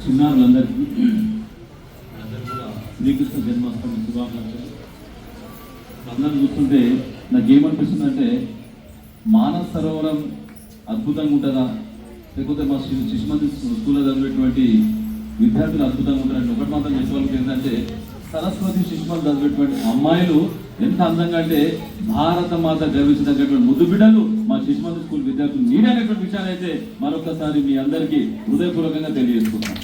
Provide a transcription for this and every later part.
చిన్నారులందరికీ కూడా శ్రీకృష్ణ జన్మాష్టమి శుభాకాంక్షలు. అందరూ చూస్తుంటే నాకేమనిపిస్తుందంటే మానస సరోవరం అద్భుతంగా ఉంటుందా, లేకపోతే మా శిశుమంది స్కూల్లో చదివేటువంటి విద్యార్థులు అద్భుతంగా ఉంటారంటే ఒకటి మాత్రం చెప్పాలి ఏంటంటే సరస్వతి శిశుమంది చదివేటువంటి అమ్మాయిలు ఎంత అందంగా అంటే భారత మాత గర్వించదగ్గటువంటి ముద్దు బిడ్డలు మా శిశుమంది స్కూల్ విద్యార్థులు నీడనేటువంటి విషయాలు అయితే మరొకసారి మీ అందరికీ హృదయపూర్వకంగా తెలియజేసుకుంటాం.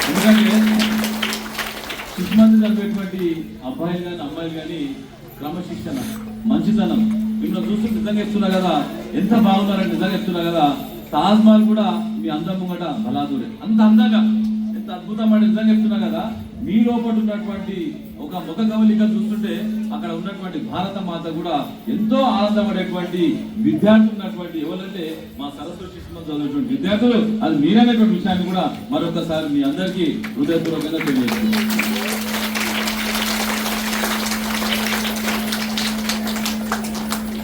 ఎందుకంటే శిశుమంది చదివేటువంటి అబ్బాయిలు కానీ అమ్మాయిలు కానీ క్రమశిక్షణ, మంచితనం మిమ్మల్ని చూస్తుంటే నిజంగా చెప్తున్నా కదా, ఎంత బాగున్నారని నిజంగా చెప్తున్నా కదా. తాజ్ మహల్ కూడా మీ అందం ముంగట బలాదూరే, అంత అందంగా ఎంత అద్భుతమైన నిజంగా చెప్తున్నా కదా. మీ లోపల ఉన్నటువంటి ఒక ముఖ కవలిక చూస్తుంటే అక్కడ ఉన్నటువంటి భారత మాత కూడా ఎంతో ఆనందపడేటువంటి విద్యార్థులు ఉన్నటువంటి ఎవరంటే మా సరస్వతి శిశుమంది చదివేటువంటి విద్యార్థులు. అది మీరనేటువంటి విషయాన్ని కూడా మరొకసారి మీ అందరికీ హృదయపూర్వకంగా తెలియజేస్తున్నాను.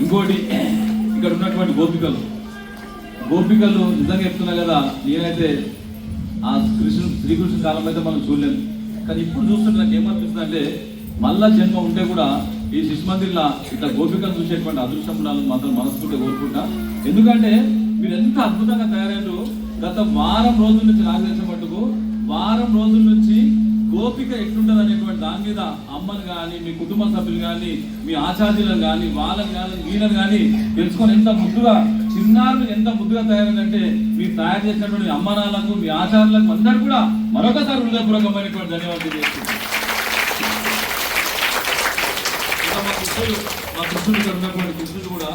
ఇంకోటి, ఇక్కడ ఉన్నటువంటి గోపికలు నిజంగా చెప్తున్నా కదా, నేనైతే ఆ శ్రీకృష్ణ కాలం అయితే మనం చూడలేము, కానీ ఇప్పుడు చూస్తుంటే నాకు ఏమనిపిస్తుంది అంటే మళ్ళా జన్మ ఉంటే కూడా ఈ శిశుమందిర్లా ఇట్లా గోపికలు చూసేటువంటి అదృష్టం మాత్రం మనస్ఫూర్తిగా కోరుకుంటా. ఎందుకంటే మీరు ఎంత అద్భుతంగా తయారయ్యారు. గత వారం రోజుల నుంచి నాకు తెలిసిన మట్టుకు వారం రోజుల నుంచి గోపిక ఎట్లుంటుంది అనేటువంటి దాని మీద అమ్మని కానీ మీ కుటుంబ సభ్యులు కానీ మీ ఆచార్యులను కానీ వాళ్ళని కానీ వీళ్ళని కానీ తెలుసుకొని ఎంత ముద్దుగా చిన్నారులు ఎంత ముద్దుగా తయారైందంటే మీరు తయారు చేసినటువంటి అమ్మనాలకు మీ ఆచార్యులకు అందరూ కూడా మరొకసారి హృదయపూర్వకమైనటువంటి ధన్యవాదాలు చేస్తున్నాను. మా కృష్ణుడు ఉన్నటువంటి కృష్ణుడు కూడా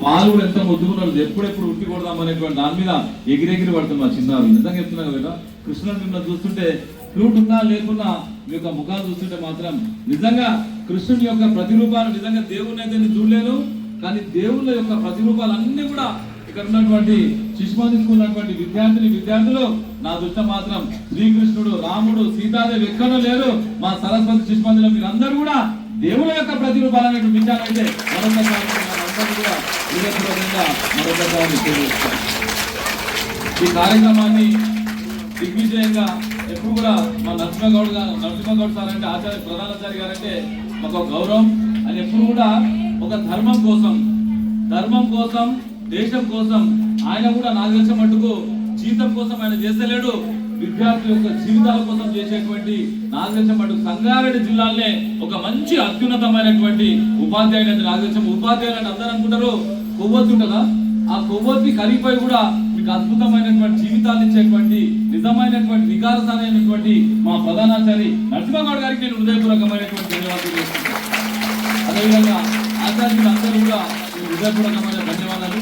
వాళ్ళు కూడా ఎంత ముద్దుకున్నారు, ఎప్పుడెప్పుడు ఉట్టి కొడదామనేటువంటి దాని మీద ఎగిరెగిరి పడుతుంది మా చిన్నారు. నిజంగా చెప్తున్నారు కదా, కృష్ణుడు మిమ్మల్ని చూస్తుంటే ఫ్లూట్ ఉన్నా లేకున్నా మీ యొక్క ముఖాలు చూస్తుంటే మాత్రం నిజంగా కృష్ణుని యొక్క ప్రతిరూపాలు నిజంగా దేవుని అయితే చూడలేను, కానీ దేవుళ్ళ యొక్క ప్రతిరూపాలు అన్ని కూడా ఇక్కడ ఉన్నటువంటి శిశుమంది స్కూల్ ఉన్నటువంటి విద్యార్థులు నా దృష్టి మాత్రం శ్రీకృష్ణుడు, రాముడు, సీతాదేవి ఎక్కడో లేరు. మా సరస్వతి శిశుమందిలో మీరు అందరూ కూడా దేవుళ్ళ యొక్క ప్రతిరూపాలు అనేటువంటి విషయాలైతే ఈ కార్యక్రమాన్ని దిగ్విజయంగా ఎప్పుడు కూడా మా నరసింహగౌడ్ సార్ అంటే ఆచార్య ప్రధానాచార్య గారు అంటే మాకు గౌరవం. అని ఎప్పుడు కూడా ఒక ధర్మం కోసం దేశం కోసం ఆయన కూడా నాకు తెలిసిన మట్టుకు జీవితం కోసం ఆయన చేస్తలేడు, విద్యార్థుల యొక్క జీవితాల కోసం చేసేటువంటి నాకు తెలిసిన మట్టుకు సంగారెడ్డి జిల్లాలోనే ఒక మంచి అత్యున్నతమైనటువంటి ఉపాధ్యాయుడు అంటే నాకు తెలిసిన ఉపాధ్యాయులు అంటే అందరూ అనుకుంటారు కొవ్వొత్తి ఉంటుందా, ఆ కొవ్వొత్తి కరిగిపోయి కూడా మీకు అద్భుతమైనటువంటి జీవితాలు ఇచ్చేటువంటి నిజమైనటువంటి వికాసమైనటువంటి మా ప్రధానాచారి నరసింహగౌడ్ గారికి నేను హృదయపూర్వకమైనటువంటి ధన్యవాదాలు చేస్తున్నాను. అదేవిధంగా ఆచార్యులు అందరూ కూడా హృదయపూర్వకమైన ధన్యవాదాలు.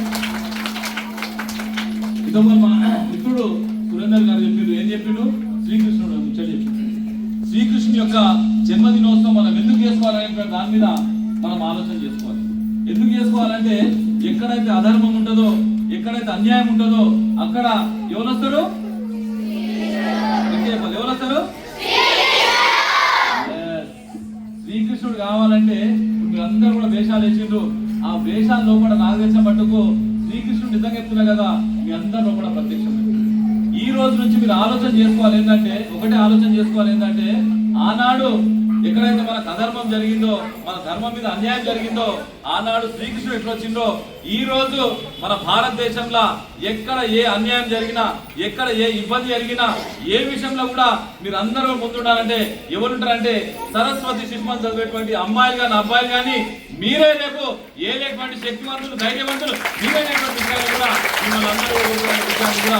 ఇంతకుముందు మా మిత్రుడు సురేందర్ గారు ఏం చెప్పిండు శ్రీకృష్ణుడు ముచ్చట చెప్పిండు. శ్రీకృష్ణుని యొక్క జన్మదినోత్సవం మనం ఎందుకు చేసుకోవాలనేటువంటి దాని మీద మనం ఆలోచన చేసుకోవాలి. ఎందుకు చేసుకోవాలంటే ఎక్కడైతే అధర్మం ఉంటుందో, ఎక్కడైతే అన్యాయం ఉంటుందో అక్కడ ఎవరు వస్తారు? శ్రీకృష్ణుడు కావాలంటే మీరందరూ కూడా వేషాలు వేసిండ్రు. ఆ వేషాల్లో కూడా నాకు తెలిసిన మట్టుకు శ్రీకృష్ణుడు నిజంగా చెప్తున్నా కదా, మీ అందరిలో కూడా ప్రత్యక్షం. ఈ రోజు నుంచి మీరు ఆలోచన చేసుకోవాలి ఏంటంటే ఆనాడు ఎక్కడైతే మనకు అధర్మం జరిగిందో, మన ధర్మం మీద అన్యాయం జరిగిందో ఆనాడు శ్రీకృష్ణుడు ఎట్లా వచ్చిందో ఈ రోజు మన భారతదేశంలో ఎక్కడ ఏ అన్యాయం జరిగినా, ఎక్కడ ఏ ఇబ్బంది జరిగినా, ఏ విషయంలో కూడా మీరు అందరూ ముందుండాలంటే ఎవరుంటారంటే సరస్వతి శిశుమంది చదివేటువంటి అమ్మాయిలు కానీ అబ్బాయిలు కానీ మీరే రేపు ఏ లేటువంటి శక్తివంతులు ధైర్యవంతులు మీరే లేటువంటి విషయాలు కూడా మిమ్మల్ని అందరూ కూడా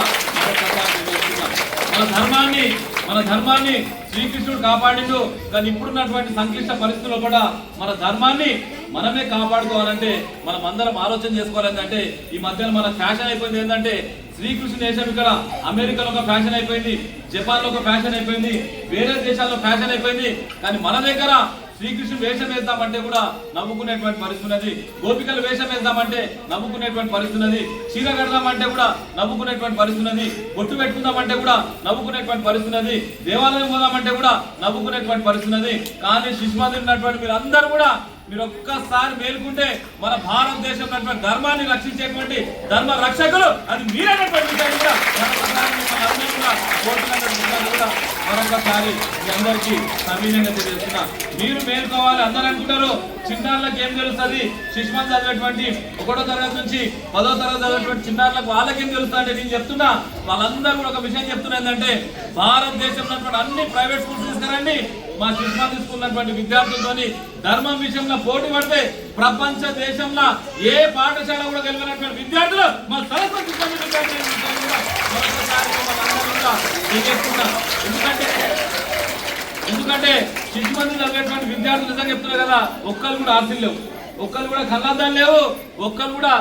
మన ధర్మాన్ని శ్రీకృష్ణుడు కాపాడిండు. కానీ ఇప్పుడున్నటువంటి సంక్లిష్ట పరిస్థితుల్లో కూడా మన ధర్మాన్ని మనమే కాపాడుకోవాలంటే మనం అందరం ఆలోచన చేసుకోవాలంటే ఈ మధ్యలో మన ఫ్యాషన్ అయిపోయింది ఏంటంటే శ్రీకృష్ణ దేశం ఇక్కడ అమెరికాలో ఒక ఫ్యాషన్ అయిపోయింది, జపాన్లో ఒక ఫ్యాషన్ అయిపోయింది, వేరే దేశాల్లో ఫ్యాషన్ అయిపోయింది. కానీ మన దగ్గర శ్రీకృష్ణుడు వేషం వేద్దామంటే కూడా నవ్వుకునేటువంటి పరిస్థితి ఉన్నది, గోపికలు వేషం వేద్దామంటే నవ్వుకునేటువంటి పరిస్థితి ఉన్నది, చీర కడదామంటే కూడా నవ్వుకునేటువంటి పరిస్థితి ఉన్నది, బొట్టు పెట్టుకుందామంటే కూడా నవ్వుకునేటువంటి పరిస్థితి ఉన్నది, దేవాలయం పోదామంటే కూడా నవ్వుకునేటువంటి పరిస్థితి ఉన్నది. కానీ శిశుమందిర్ ఉన్నటువంటి మీరు అందరూ కూడా మీరు ఒక్కసారి మేలుకుంటే మన భారతదేశంలో ధర్మాన్ని రక్షించేటువంటి ధర్మ రక్షకులు అది మీరైనటువంటి విషయాన్ని కూడా మరొకసారి మీ అందరికీ సవినయంగా తెలియజేస్తున్నా. మీరు మేలుకోవాలి. అందరూ అనుకుంటారు చిన్నారులకు ఏం తెలుస్తుంది, శిశుమంది చదివేటువంటి 1వ తరగతి నుంచి 10వ తరగతి చదివేటువంటి చిన్నారులకు వాళ్ళకేం తెలుస్తుంది అంటే నేను చెప్తున్నా, వాళ్ళందరూ కూడా ఒక విషయం చెప్తున్నా ఏంటంటే భారతదేశంలో అన్ని ప్రైవేట్ స్కూల్స్ తీసుకురండి, మా శిశుమంది స్కూల్ ఉన్నటువంటి విద్యార్థులతోని ధర్మం విషయంలో పోటీ పడితే ప్రపంచ దేశంలో ఏ పాఠశాల కూడా గెలిపినటువంటి విద్యార్థులు మా సరస్వతి విద్యార్థులు ఎందుకంటే శిశుమంది చదివేటువంటి విద్యార్థులు నిజంగా చెప్తున్నారు కదా, ఒక్కరు కూడా ఆశలు లేవు, ఒక్కరు కూడా కళ్ళద్దాలు లేవు, ఒక్కరు కూడా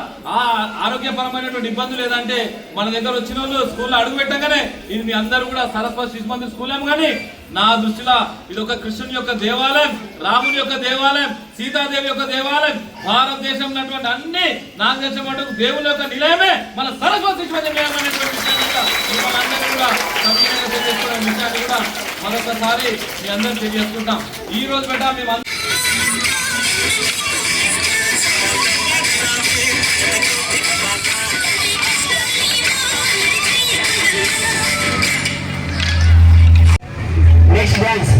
ఆరోగ్యపరమైనటువంటి ఇబ్బందులు లేదంటే మన దగ్గర వచ్చిన వాళ్ళు స్కూల్లో అడుగు పెట్టగానే ఇది మీ అందరూ కూడా సరస్వతి శిశుమంది స్కూల్ ఏమో కానీ నా దృష్టిలో ఇది ఒక కృష్ణుని యొక్క దేవాలయం, రాముని యొక్క దేవాలయం, సీతాదేవి యొక్క దేవాలయం, భారతదేశంలో ఉన్నటువంటి అన్ని నాకు తెలిసిన దేవుని యొక్క నిలయమే మన సరస్వతి శిశుమంది నిలయం అనేటువంటి విషయాన్ని కూడా మనందరూ కూడా సంపూర్ణంగా తెలియజేసుకున్న విషయాన్ని కూడా మరొకసారి మీ అందరూ తెలియజేసుకుంటాం. ఈ రోజు బెట మేము Next dance.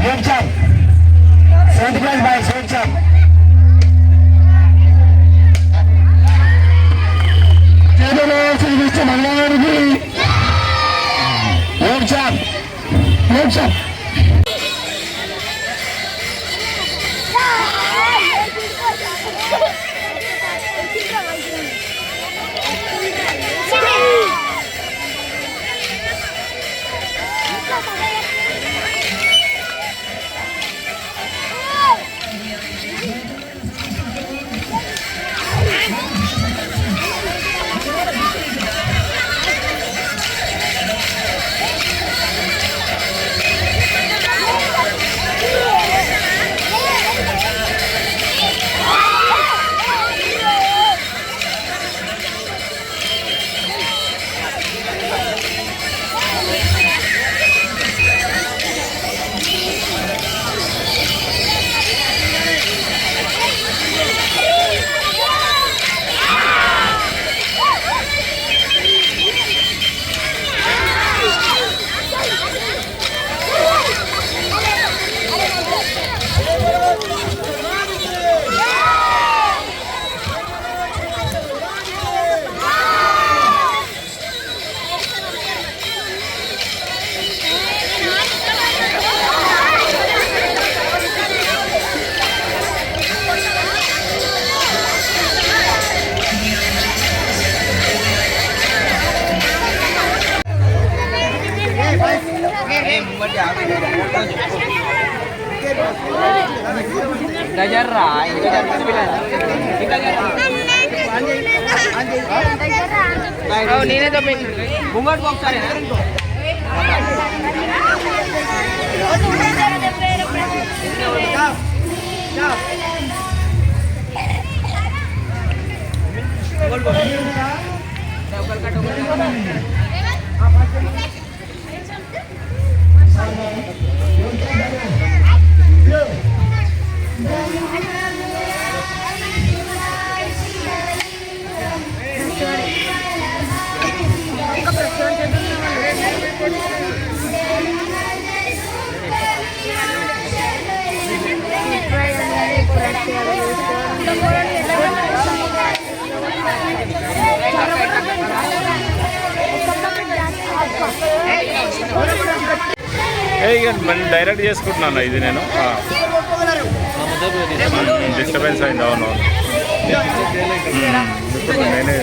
Head jump. 7th class boys, head jump. Table Mr. Mangalarigi. Head jump. Head jump. నేనే తప్పింది ముంగట్ ఒకసారి డైరెక్ట్ చేసుకుంటున్నాను ఇది నేను డిస్టర్బెన్స్ అయింది. అవును నేనే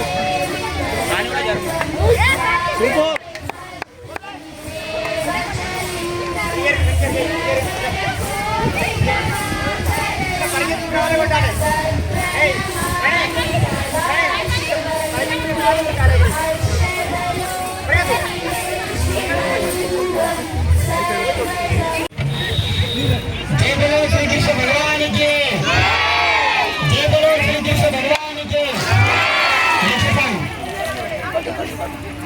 Thank you.